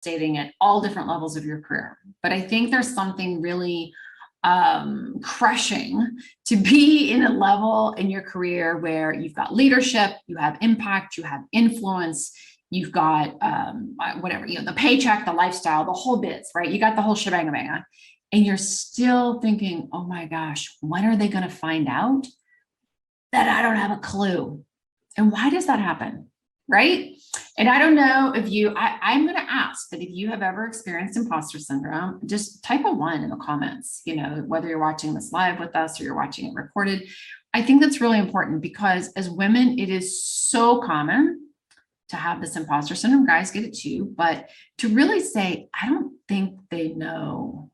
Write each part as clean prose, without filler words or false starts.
devastating at all different levels of your career. But I think there's something really crushing to be in a level in your career where you've got leadership, you have impact, you have influence, you've got whatever, the paycheck, the lifestyle, the whole bits, right? You got the whole shebang bang, and you're still thinking, oh my gosh, when are they going to find out that I don't have a clue? And why does that happen? Right? And I don't know if I'm going to ask that if you have ever experienced imposter syndrome, just type a 1 in the comments, whether you're watching this live with us or you're watching it recorded. I think that's really important because as women, it is so common to have this imposter syndrome. Guys get it too, but to really say, I don't think they know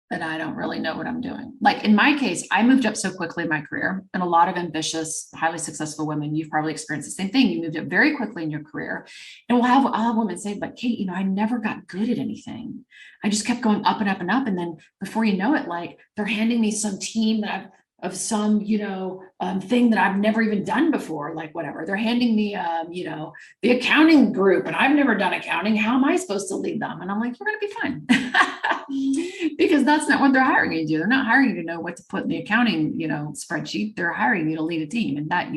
that I don't really know what I'm doing. Like in my case, I moved up so quickly in my career, and a lot of ambitious, highly successful women, you've probably experienced the same thing. You moved up very quickly in your career. And I'll have women say, but Kate, I never got good at anything. I just kept going up and up and up. And then before you know it, like they're handing me some team of some, thing that I've never even done before, like whatever. They're handing me, the accounting group, and I've never done accounting. How am I supposed to lead them? And I'm like, you're going to be fine. Because that's not what they're hiring you to do. They're not hiring you to know what to put in the accounting, spreadsheet. They're hiring you to lead a team, and that,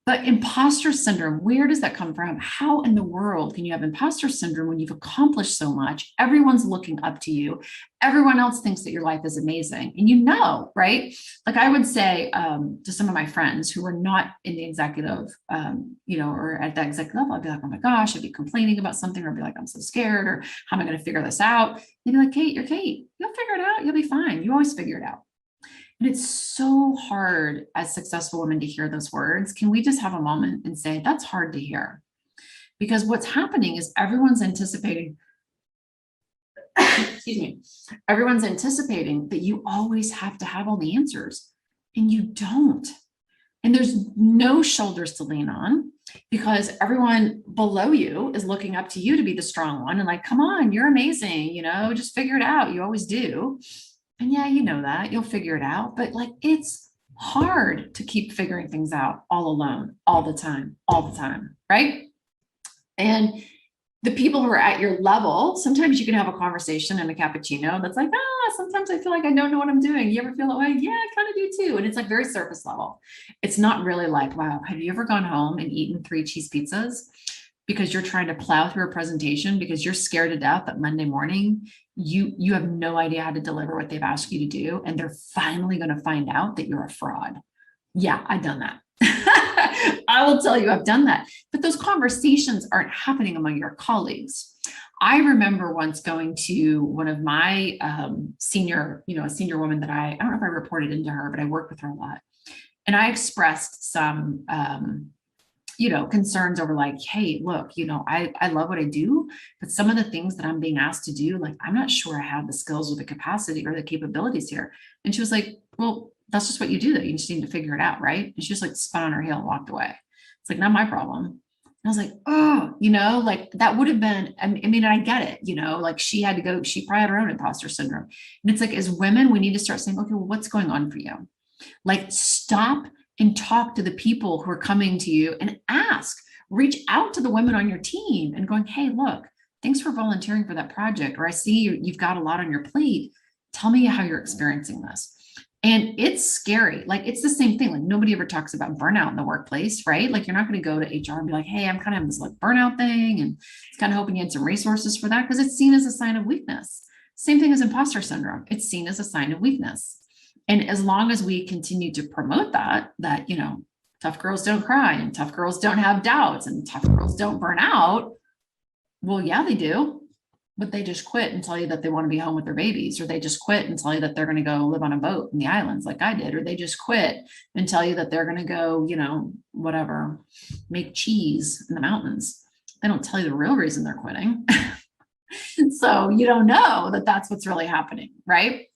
But imposter syndrome, where does that come from? How in the world can you have imposter syndrome when you've accomplished so much? Everyone's looking up to you. Everyone else thinks that your life is amazing. And right? Like I would say to some of my friends who are not in the executive, or at that executive level, I'd be like, oh my gosh, I'd be complaining about something, or I'd be like, I'm so scared, or how am I going to figure this out? They'd be like, Kate, you're Kate. You'll figure it out. You'll be fine. You always figure it out. And it's so hard as successful women to hear those words. Can we just have a moment and say, that's hard to hear? Because what's happening is everyone's anticipating, excuse me, everyone's anticipating that you always have to have all the answers, and you don't. And there's no shoulders to lean on because everyone below you is looking up to you to be the strong one and like, come on, you're amazing, just figure it out. You always do. And yeah, that you'll figure it out, but like, it's hard to keep figuring things out all alone, all the time, right? And the people who are at your level, sometimes you can have a conversation in a cappuccino that's like, sometimes I feel like I don't know what I'm doing. You ever feel that way? Yeah, I kind of do too. And it's like very surface level. It's not really like, wow, have you ever gone home and eaten 3 cheese pizzas because you're trying to plow through a presentation because you're scared to death that Monday morning you have no idea how to deliver what they've asked you to do, and they're finally going to find out that you're a fraud. Yeah, I've done that. I will tell you, I've done that. But those conversations aren't happening among your colleagues. I remember once going to one of my a senior woman that I don't know if I reported into her, but I worked with her a lot. And I expressed some concerns over like, hey, look, I love what I do, but some of the things that I'm being asked to do, like, I'm not sure I have the skills or the capacity or the capabilities here. And she was like, well, that's just what you do, that you just need to figure it out. Right. And she just like spun on her heel and walked away. It's like, not my problem. And I was like, oh, like that would have been, I mean, I get it, like she probably had her own imposter syndrome. And it's like, as women, we need to start saying, okay, well, what's going on for you? Like, stop and talk to the people who are coming to you and reach out to the women on your team and going, hey, look, thanks for volunteering for that project. Or I see you've got a lot on your plate. Tell me how you're experiencing this. And it's scary. Like, it's the same thing. Like, nobody ever talks about burnout in the workplace, right? Like, you're not going to go to HR and be like, hey, I'm kind of having this like burnout thing. And it's kind of hoping you had some resources for that, because it's seen as a sign of weakness. Same thing as imposter syndrome. It's seen as a sign of weakness. And as long as we continue to promote that, tough girls don't cry and tough girls don't have doubts and tough girls don't burn out. Well, yeah, they do, but they just quit and tell you that they want to be home with their babies, or they just quit and tell you that they're going to go live on a boat in the islands like I did, or they just quit and tell you that they're going to go, whatever, make cheese in the mountains. They don't tell you the real reason they're quitting. So you don't know that that's what's really happening, right?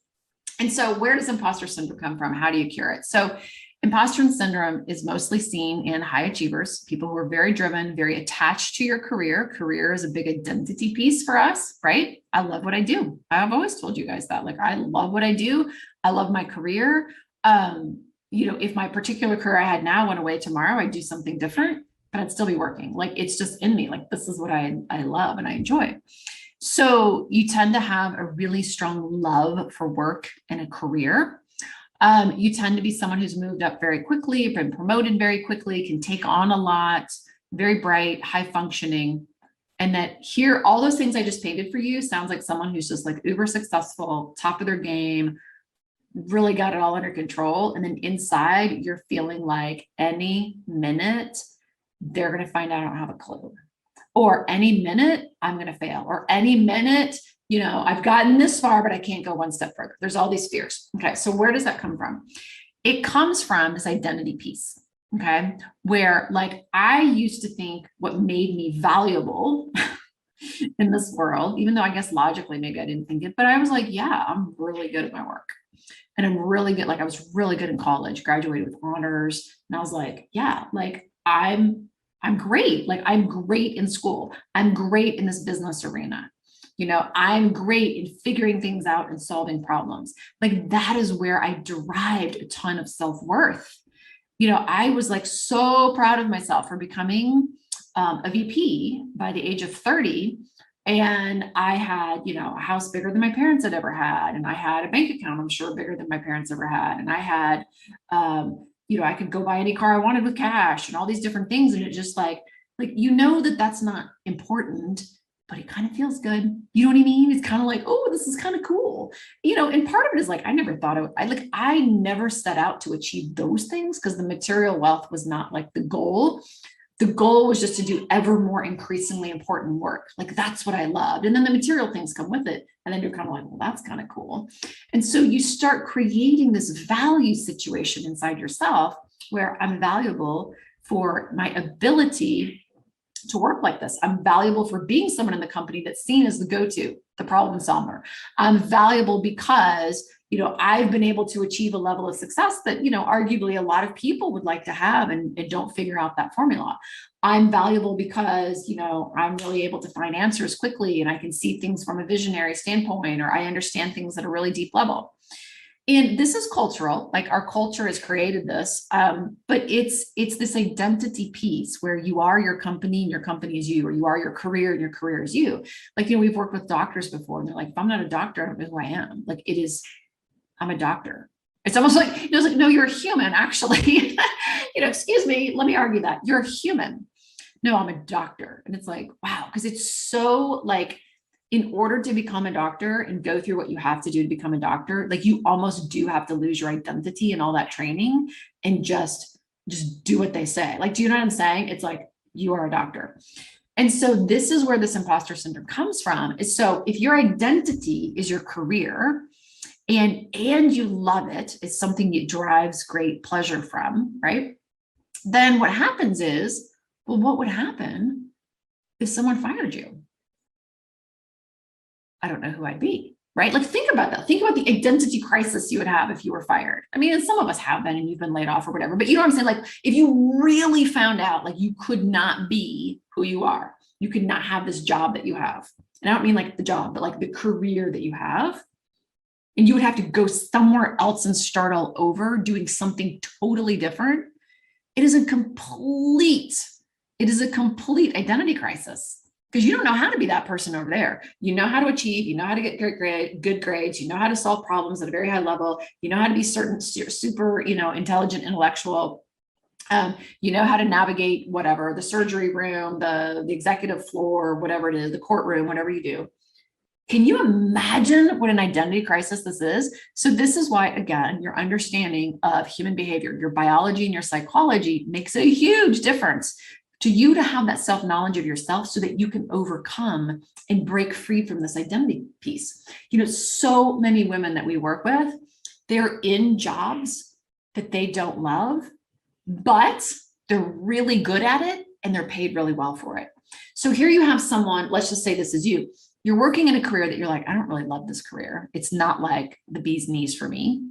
And so where does imposter syndrome come from? How do you cure it? So imposter syndrome is mostly seen in high achievers, people who are very driven, very attached to your career. Career is a big identity piece for us, right? I love what I do. I've always told you guys that. Like, I love what I do. I love my career. If my particular career I had now went away tomorrow, I'd do something different, but I'd still be working. Like, it's just in me. Like, this is what I love and I enjoy. So you tend to have a really strong love for work and a career. You tend to be someone who's moved up very quickly, been promoted very quickly, can take on a lot, very bright, high functioning. And that here, all those things I just painted for you sounds like someone who's just like uber successful, top of their game, really got it all under control. And then inside, you're feeling like any minute, they're going to find out I don't have a clue. Or any minute, I'm going to fail. Or any minute, I've gotten this far, but I can't go one step further. There's all these fears. Okay, so where does that come from? It comes from this identity piece. Okay, where like I used to think what made me valuable in this world, even though I guess logically maybe I didn't think it, but I was like, yeah, I'm really good at my work. And I'm really good. Like I was really good in college, graduated with honors. And I was like, yeah, like I'm great. Like I'm great in school. I'm great in this business arena. I'm great in figuring things out and solving problems. Like that is where I derived a ton of self-worth. I was like so proud of myself for becoming a VP by the age of 30. And I had, a house bigger than my parents had ever had. And I had a bank account, I'm sure, bigger than my parents ever had. And I had, I could go buy any car I wanted with cash and all these different things. And it just like, that's not important, but it kind of feels good. You know what I mean? It's kind of like, oh, this is kind of cool. And part of it is like, I never thought I never set out to achieve those things because the material wealth was not like the goal. The goal was just to do ever more increasingly important work. Like that's what I loved. And then the material things come with it. And then you're kind of like, well, that's kind of cool. And so you start creating this value situation inside yourself where I'm valuable for my ability to work like this. I'm valuable for being someone in the company that's seen as the go-to, the problem solver. I'm valuable because, I've been able to achieve a level of success that, arguably a lot of people would like to have and don't figure out that formula. I'm valuable because, I'm really able to find answers quickly and I can see things from a visionary standpoint, or I understand things at a really deep level. And this is cultural, like our culture has created this, but it's this identity piece where you are your company and your company is you, or you are your career and your career is you. Like, we've worked with doctors before and they're like, if I'm not a doctor, I don't know who I am. Like I'm a doctor. It's almost like, it's like, no, you're a human, actually. Excuse me, let me argue that. You're a human. No, I'm a doctor. And it's like, wow, because it's so like, in order to become a doctor and go through what you have to do to become a doctor, like you almost do have to lose your identity and all that training and just do what they say. Like, do you know what I'm saying? It's like, you are a doctor. And so this is where this imposter syndrome comes from. Is so if your identity is your career and you love it, it's something it drives great pleasure from, right? Then what happens is, well, what would happen if someone fired you? I don't know who I'd be, right? Like, think about that. Think about the identity crisis you would have if you were fired. I mean, and some of us have been and you've been laid off or whatever, but you know what I'm saying? Like, if you really found out, like, you could not be who you are, you could not have this job that you have. And I don't mean like the job, but like the career that you have. And you would have to go somewhere else and start all over doing something totally different. It is a complete identity crisis. Because you don't know how to be that person over there. You know how to achieve, you know how to get good grades, you know how to solve problems at a very high level, you know how to be super, intelligent, intellectual, you know how to navigate whatever, the surgery room, the executive floor, whatever it is, the courtroom, whatever you do. Can you imagine what an identity crisis this is? So this is why, again, your understanding of human behavior, your biology and your psychology makes a huge difference to you to have that self-knowledge of yourself so that you can overcome and break free from this identity piece. So many women that we work with, they're in jobs that they don't love, but they're really good at it and they're paid really well for it. So here you have someone, let's just say this is you. You're working in a career that you're like, I don't really love this career. It's not like the bee's knees for me,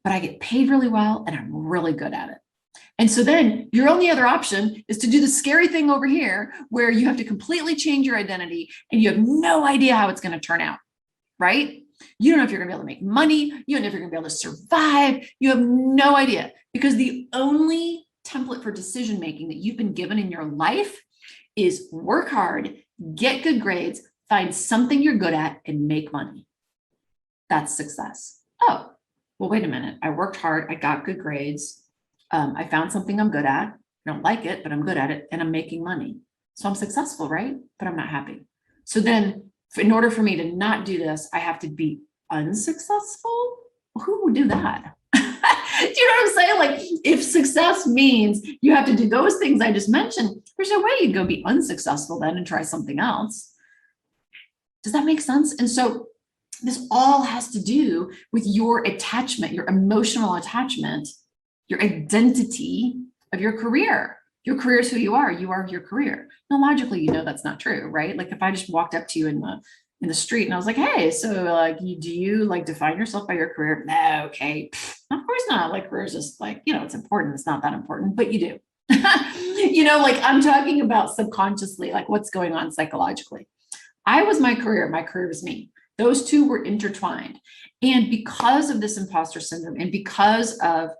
but I get paid really well and I'm really good at it. And so then your only other option is to do the scary thing over here where you have to completely change your identity and you have no idea how it's going to turn out, right? You don't know if you're going to be able to make money. You don't know if you're going to be able to survive. You have no idea because the only template for decision-making that you've been given in your life is work hard, get good grades, Find something you're good at and make money. That's success. Oh, well, wait a minute. I worked hard. I got good grades. I found something I'm good at. I don't like it, but I'm good at it and I'm making money. So I'm successful, right? But I'm not happy. So then in order for me to not do this, I have to be unsuccessful. Who would do that? Do you know what I'm saying? Like if success means you have to do those things I just mentioned, there's no way you'd go be unsuccessful then and try something else. Does that make sense? And so this all has to do with your attachment, your emotional attachment, your identity of your career. Your career is who you are your career. Now, logically, you know that's not true, right? Like if I just walked up to you in the street and I was like, hey, so like, do you like define yourself by your career? No, okay, of course not. Like career is just like, it's important. It's not that important, but you do. Like I'm talking about subconsciously, like what's going on psychologically. I was my career was me. Those two were intertwined. And because of this imposter syndrome and because of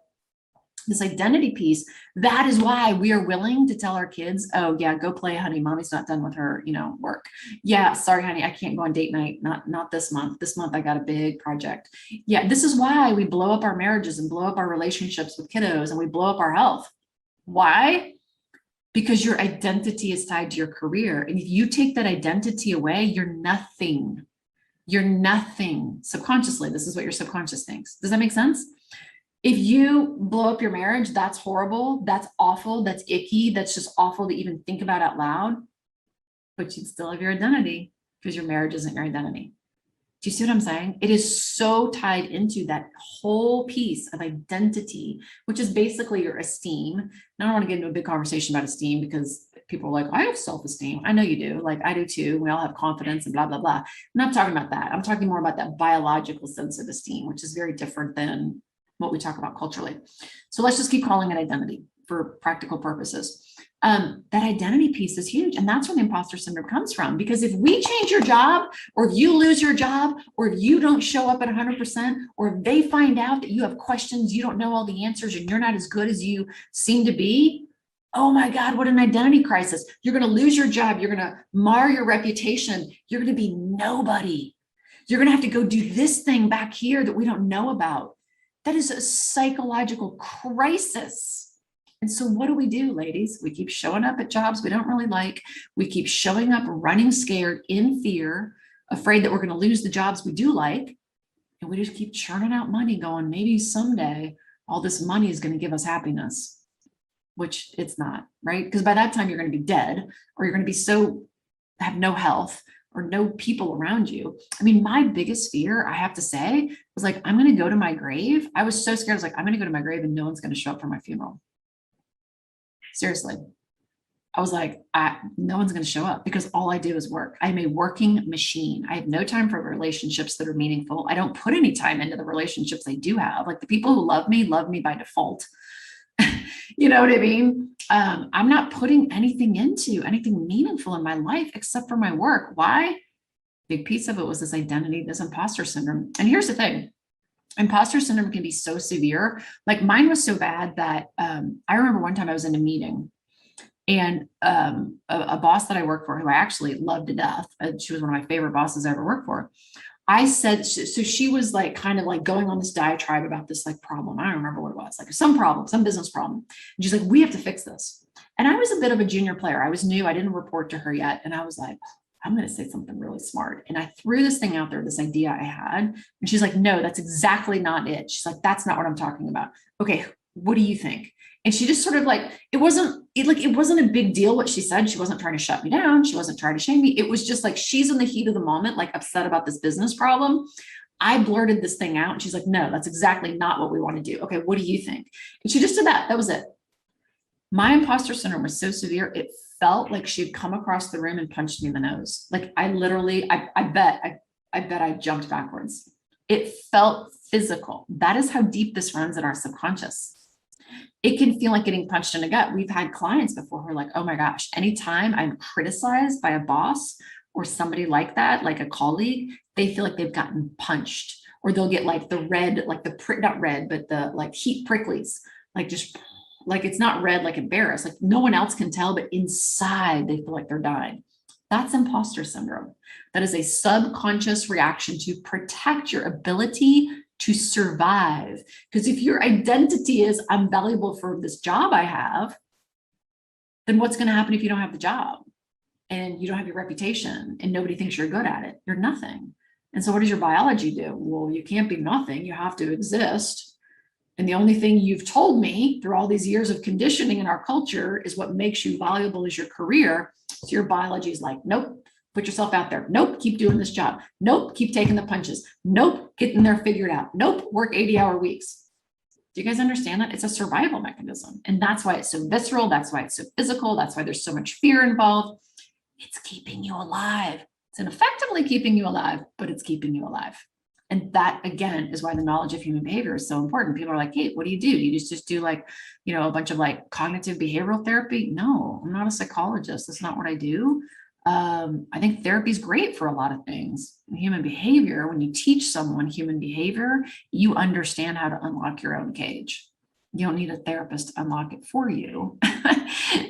this identity piece, that is why we are willing to tell our kids, oh yeah, go play, honey. Mommy's not done with her, work. Yeah, sorry, honey, I can't go on date night. Not this month. This month I got a big project. Yeah, this is why we blow up our marriages and blow up our relationships with kiddos and we blow up our health. Why? Because your identity is tied to your career. And if you take that identity away, you're nothing. You're nothing. Subconsciously, this is what your subconscious thinks. Does that make sense? If you blow up your marriage, that's horrible. That's awful. That's icky. That's just awful to even think about out loud. But you'd still have your identity because your marriage isn't your identity. Do you see what I'm saying? It is so tied into that whole piece of identity, which is basically your esteem. And I don't want to get into a big conversation about esteem because people are like, I have self-esteem. I know you do. Like I do too. We all have confidence and blah, blah, blah. I'm not talking about that. I'm talking more about that biological sense of esteem, which is very different than what we talk about culturally. So let's just keep calling it identity for practical purposes. That identity piece is huge. And that's where the imposter syndrome comes from. Because if we change your job, or if you lose your job, or if you don't show up at 100%, or if they find out that you have questions, you don't know all the answers, and you're not as good as you seem to be, oh my God, what an identity crisis. You're going to lose your job. You're going to mar your reputation. You're going to be nobody. You're going to have to go do this thing back here that we don't know about. That is a psychological crisis. And so what do, ladies? We keep showing up at jobs we don't really like. We keep showing up running scared, in fear, afraid that we're going to lose the jobs we do like. And we just keep churning out money going, maybe someday all this money is going to give us happiness, which it's not, right? Because by that time you're going to be dead, or you're going to be have no health or no people around you. I mean, my biggest fear, I have to say, was like, I'm going to go to my grave. I was so scared. I was like, I'm going to go to my grave and no one's going to show up for my funeral. Seriously. I was like, no one's going to show up because all I do is work. I'm a working machine. I have no time for relationships that are meaningful. I don't put any time into the relationships I do have. Like the people who love me by default. You know what I mean? I'm not putting anything meaningful in my life except for my work. Why? Big piece of it was this identity, this imposter syndrome. And here's the thing. Imposter syndrome can be so severe. Like mine was so bad that I remember one time I was in a meeting and a boss that I worked for, who I actually loved to death. She was one of my favorite bosses I ever worked for. I said, so she was like, kind of like going on this diatribe about this like problem. I don't remember what it was, like some problem, some business problem. And she's like, we have to fix this. And I was a bit of a junior player. I was new. I didn't report to her yet. And I was like, I'm going to say something really smart. And I threw this thing out there, this idea I had. And she's like, no, that's exactly not it. She's like, that's not what I'm talking about. Okay, what do you think? And she just sort of like, it wasn't a big deal what she said. She wasn't trying to shut me down. She wasn't trying to shame me. It was just like, she's in the heat of the moment, like upset about this business problem. I blurted this thing out and she's like, no, that's exactly not what we want to do. Okay, what do you think? And she just did that. That was it. My imposter syndrome was so severe. It felt like she'd come across the room and punched me in the nose. Like I literally, I bet I jumped backwards. It felt physical. That is how deep this runs in our subconscious. It can feel like getting punched in the gut. We've had clients before who are like, oh my gosh, anytime I'm criticized by a boss or somebody like that, like a colleague, they feel like they've gotten punched, or they'll get like the red, like not red, but the like heat pricklies, like just like, it's not red, like embarrassed, like no one else can tell, but inside they feel like they're dying. That's imposter syndrome. That is a subconscious reaction to protect your ability to survive. Because if your identity is, I'm valuable for this job I have, then what's going to happen if you don't have the job and you don't have your reputation and nobody thinks you're good at it? You're nothing. And so what does your biology do? Well, you can't be nothing. You have to exist. And the only thing you've told me through all these years of conditioning in our culture is what makes you valuable is your career. So your biology is like, nope, put yourself out there. Nope, keep doing this job. Nope, keep taking the punches. Nope, getting there figured out. Nope, work 80-hour weeks. Do you guys understand that? It's a survival mechanism. And that's why it's so visceral. That's why it's so physical. That's why there's so much fear involved. It's keeping you alive. It's ineffectively keeping you alive, but it's keeping you alive. And that, again, is why the knowledge of human behavior is so important. People are like, hey, what do? You just do like, a bunch of like cognitive behavioral therapy? No, I'm not a psychologist. That's not what I do. I think therapy is great for a lot of things. Human behavior, when you teach someone human behavior, you understand how to unlock your own cage. You don't need a therapist to unlock it for you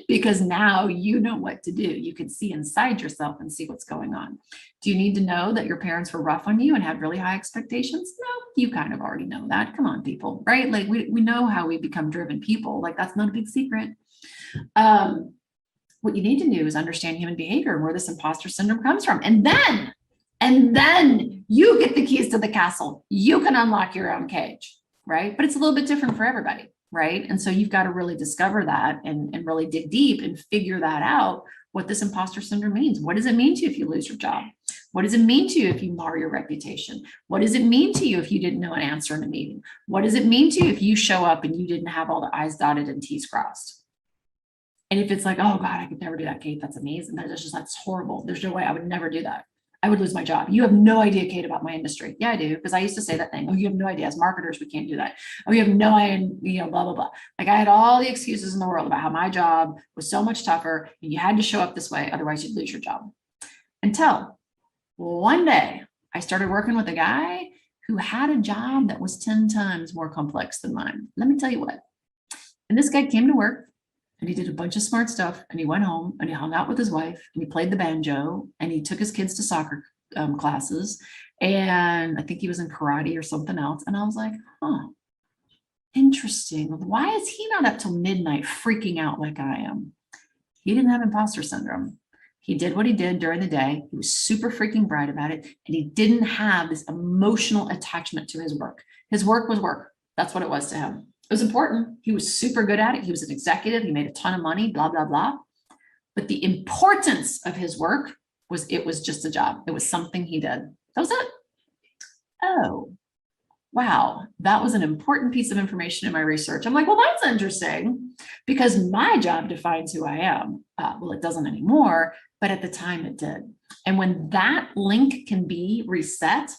because now you know what to do. You can see inside yourself and see what's going on. Do you need to know that your parents were rough on you and had really high expectations? No, you kind of already know that. Come on, people, right? Like we know how we become driven people. Like that's not a big secret. What you need to do is understand human behavior and where this imposter syndrome comes from. And then you get the keys to the castle. You can unlock your own cage. Right? But it's a little bit different for everybody, right? And so you've got to really discover that and really dig deep and figure that out, what this imposter syndrome means. What does it mean to you if you lose your job? What does it mean to you if you mar your reputation? What does it mean to you if you didn't know an answer in a meeting? What does it mean to you if you show up and you didn't have all the I's dotted and T's crossed? And if it's like, oh God, I could never do that, Kate, that's amazing. That's horrible. There's no way I would never do that. I would lose my job. You have no idea, Kate, about my industry. Yeah, I do. Because I used to say that thing. Oh, you have no idea. As marketers, we can't do that. Oh, you have no idea, blah, blah, blah. Like I had all the excuses in the world about how my job was so much tougher and you had to show up this way. Otherwise you'd lose your job. Until one day I started working with a guy who had a job that was 10 times more complex than mine. Let me tell you what. And this guy came to work. And he did a bunch of smart stuff and he went home and he hung out with his wife and he played the banjo and he took his kids to soccer classes. And I think he was in karate or something else. And I was like, interesting. Why is he not up till midnight freaking out like I am? He didn't have imposter syndrome. He did what he did during the day. He was super freaking bright about it. And he didn't have this emotional attachment to his work. His work was work. That's what it was to him. It was important. He was super good at it. He was an executive. He made a ton of money, blah, blah, blah. But the importance of his work was it was just a job. It was something he did. That was it. Oh, wow. That was an important piece of information in my research. I'm like, well, that's interesting because my job defines who I am. Well, it doesn't anymore, but at the time it did. And when that link can be reset,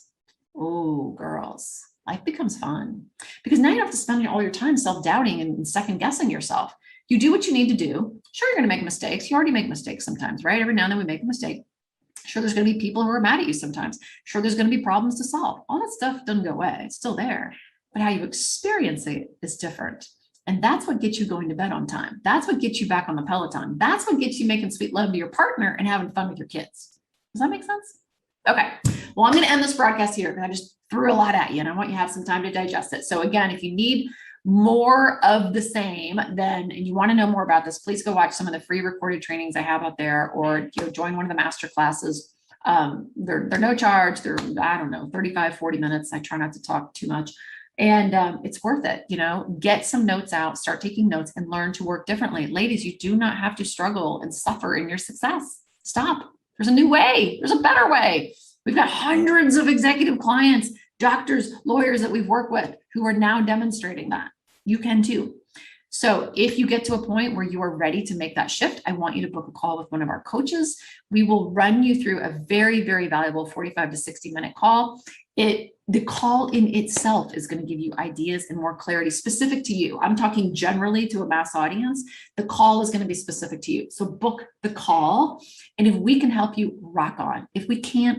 oh, girls, life becomes fun because now you don't have to spend all your time self-doubting and second-guessing yourself. You do what you need to do. Sure, you're going to make mistakes. You already make mistakes sometimes, right? Every now and then we make a mistake. Sure, there's going to be people who are mad at you sometimes. Sure, there's going to be problems to solve. All that stuff doesn't go away. It's still there. But how you experience it is different. And that's what gets you going to bed on time. That's what gets you back on the Peloton. That's what gets you making sweet love to your partner and having fun with your kids. Does that make sense? Okay. Well, I'm going to end this broadcast here because I just threw a lot at you and I want you to have some time to digest it. So again, if you need more of the same, then, and you want to know more about this, please go watch some of the free recorded trainings I have out there, or join one of the master classes. They're no charge. They're, I don't know, 35, 40 minutes. I try not to talk too much. And it's worth it. Get some notes out, start taking notes and learn to work differently. Ladies, you do not have to struggle and suffer in your success. Stop. There's a new way. There's a better way. We've got hundreds of executive clients, doctors, lawyers that we've worked with who are now demonstrating that. You can too. So if you get to a point where you are ready to make that shift, I want you to book a call with one of our coaches. We will run you through a very, very valuable 45 to 60-minute call. The call in itself is going to give you ideas and more clarity specific to you. I'm talking generally to a mass audience. The call is going to be specific to you. So book the call. And if we can help you, rock on. If we can't,